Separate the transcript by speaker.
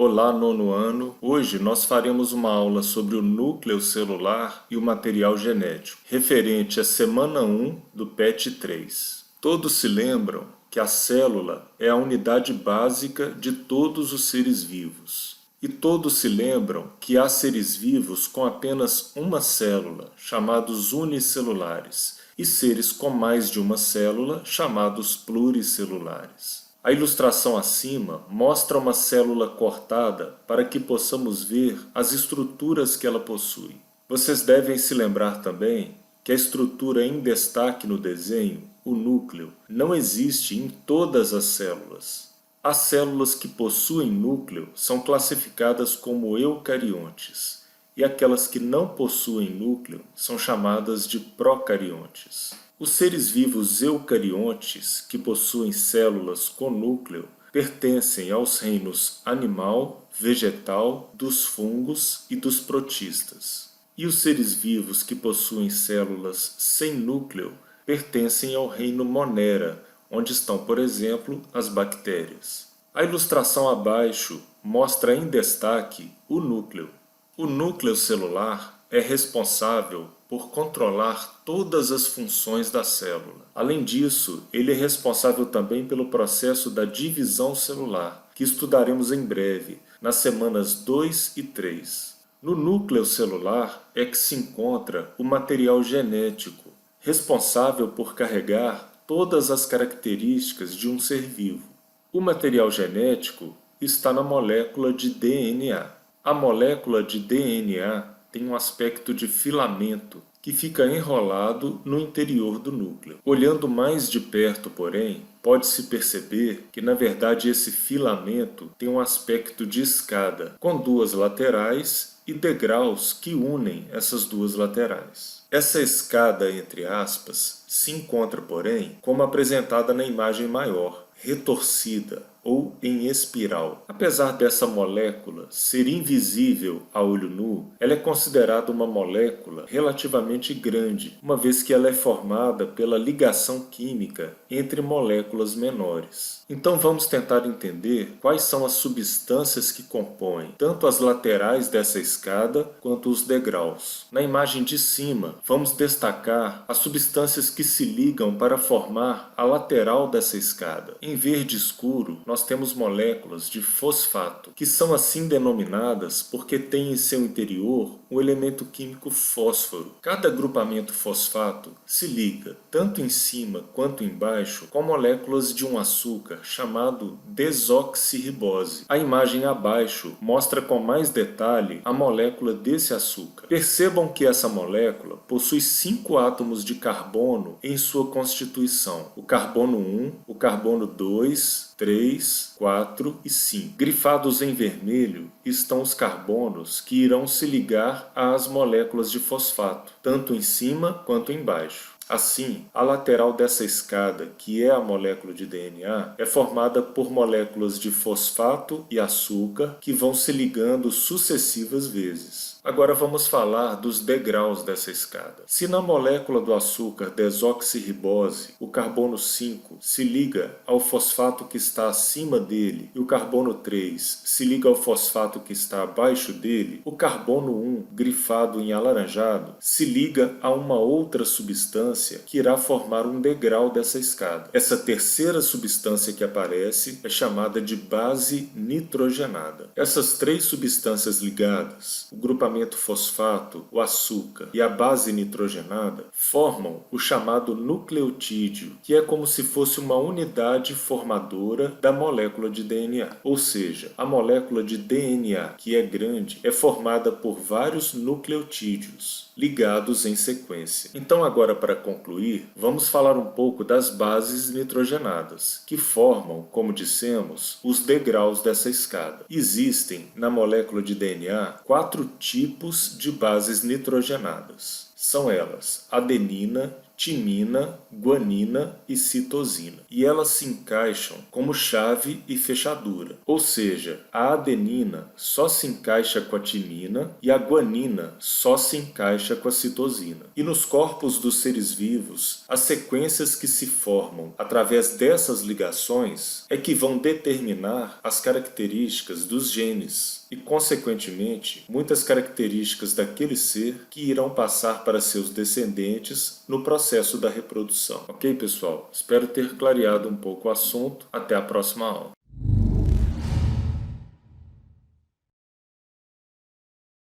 Speaker 1: Olá, nono ano! Hoje nós faremos uma aula sobre o núcleo celular e o material genético, referente à semana 1 do PET 3. Todos se lembram que a célula é a unidade básica de todos os seres vivos. E todos se lembram que há seres vivos com apenas uma célula, chamados unicelulares, e seres com mais de uma célula, chamados pluricelulares. A ilustração acima mostra uma célula cortada para que possamos ver as estruturas que ela possui. Vocês devem se lembrar também que a estrutura em destaque no desenho, o núcleo, não existe em todas as células. As células que possuem núcleo são classificadas como eucariontes, e aquelas que não possuem núcleo são chamadas de procariontes. Os seres vivos eucariontes, que possuem células com núcleo, pertencem aos reinos animal, vegetal, dos fungos e dos protistas. E os seres vivos que possuem células sem núcleo pertencem ao reino monera, onde estão, por exemplo, as bactérias. A ilustração abaixo mostra em destaque o núcleo. O núcleo celular é responsável por controlar todas as funções da célula. Além disso, ele é responsável também pelo processo da divisão celular, que estudaremos em breve, nas semanas 2 e 3. No núcleo celular é que se encontra o material genético, responsável por carregar todas as características de um ser vivo. O material genético está na molécula de DNA. A molécula de DNA tem um aspecto de filamento que fica enrolado no interior do núcleo. Olhando mais de perto, porém, pode-se perceber que, na verdade, esse filamento tem um aspecto de escada, com duas laterais e degraus que unem essas duas laterais. Essa escada, entre aspas, se encontra, porém, como apresentada na imagem maior, retorcida ou em espiral. Apesar dessa molécula ser invisível a olho nu, ela é considerada uma molécula relativamente grande, uma vez que ela é formada pela ligação química entre moléculas menores. Então vamos tentar entender quais são as substâncias que compõem tanto as laterais dessa escada quanto os degraus. Na imagem de cima, vamos destacar as substâncias que se ligam para formar a lateral dessa escada. Em verde escuro, nós temos moléculas de fosfato, que são assim denominadas porque têm em seu interior o elemento químico fósforo. Cada agrupamento fosfato se liga, tanto em cima quanto embaixo, com moléculas de um açúcar chamado desoxirribose. A imagem abaixo mostra com mais detalhe a molécula desse açúcar. Percebam que essa molécula possui 5 átomos de carbono em sua constituição: o carbono 1, o carbono 2, 3, 4 e 5. Grifados em vermelho estão os carbonos que irão se ligar às moléculas de fosfato, tanto em cima quanto embaixo. Assim, a lateral dessa escada, que é a molécula de DNA, é formada por moléculas de fosfato e açúcar que vão se ligando sucessivas vezes. Agora vamos falar dos degraus dessa escada. Se na molécula do açúcar desoxirribose o carbono 5 se liga ao fosfato que está acima dele e o carbono 3 se liga ao fosfato que está abaixo dele, o carbono 1, grifado em alaranjado, se liga a uma outra substância que irá formar um degrau dessa escada. Essa terceira substância que aparece é chamada de base nitrogenada. Essas 3 substâncias ligadas, o grupamento fosfato, o açúcar e a base nitrogenada, formam o chamado nucleotídeo, que é como se fosse uma unidade formadora da molécula de DNA. Ou seja, a molécula de DNA, que é grande, é formada por vários nucleotídeos ligados em sequência. Então agora, para concluir, vamos falar um pouco das bases nitrogenadas, que formam, como dissemos, os degraus dessa escada. Existem, na molécula de DNA, 4 tipos de bases nitrogenadas. São elas: adenina, timina, guanina e citosina. E elas se encaixam como chave e fechadura. Ou seja, a adenina só se encaixa com a timina e a guanina só se encaixa com a citosina. E nos corpos dos seres vivos, as sequências que se formam através dessas ligações é que vão determinar as características dos genes e, consequentemente, muitas características daquele ser que irão passar para seus descendentes no processo da reprodução. Ok, pessoal? Espero ter clareado um pouco o assunto. Até a próxima aula.